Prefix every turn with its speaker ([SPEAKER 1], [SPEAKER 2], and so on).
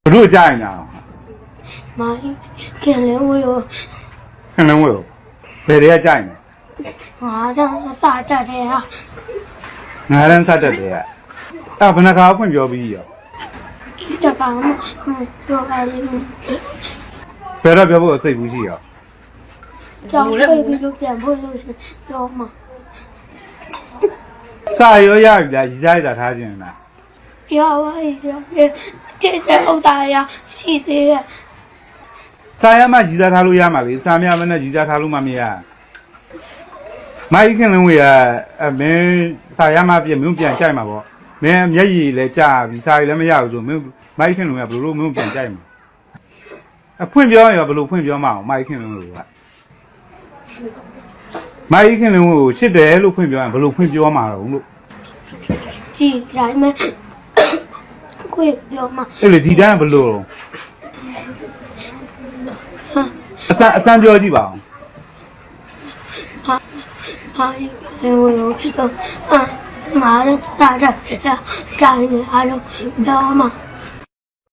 [SPEAKER 1] ဘလို့ကြိုင်ညာ
[SPEAKER 2] မိုင်းခင်လင်းဝေရော
[SPEAKER 1] ခင်လင်းဝေရောဘယ်တည်းကကြိုင်
[SPEAKER 2] ငါတော့စားတတ်တယ်ဟာ
[SPEAKER 1] ငါရန်စားတတ်တယ်အဲ့ဘယ်နှခါဖွင့်ပြောပြီးရော
[SPEAKER 2] တကောင်မပြောပါလိမ့်
[SPEAKER 1] ဘယ်တော့ပြောဖို့စိတ်ဘူးရှိရော
[SPEAKER 2] ကြောင်ပြေးပြီးလို့ပြန်ဖို့လို့ရှိပြောမှာ
[SPEAKER 1] စာရောရပြီလားရည်စားရတာထားခြင်းလား
[SPEAKER 2] ရပါရဲ့တဲ့ဥဒ္ဒါရရှိသေးရဲ့
[SPEAKER 1] စာရမှရည်စားထားလို့ရမှာလေစာများမနဲ့ရည်စားထားလို့မမရမိုက်ခင်လုံးဝေကမင်းစာရမှပြမင်းပြန်ကြိုက်မှာပေါ့မင်းမျက်ရည်လည်းကြာပြီစာရည်လည်းမရဘူးဆိုမင်းမိုက်ခင်လုံးကဘယ်လိုမင်းပြန်ကြိုက်မှာအဖွင့်ပြောရင်ဘယ်လိုဖွင့်ပြောမှာအောင်မိုက်ခင်လုံးကမိုက်ခင်လုံးကိုချစ်တယ်လို့ဖွင့်ပြောရင်ဘယ်လိုဖွင့်ပြောမှာတော့လို့
[SPEAKER 2] ကြည်တိုင်းမဲ့ခွေပြောမှာ
[SPEAKER 1] အဲ့လေဒီတိုင်းဘယ်လိုအစမ်းပြောကြည့်ပါအောင်
[SPEAKER 2] ဟာလေဝေရောငါတော့တာတာတိုင်းအားလုံးပြောမှာ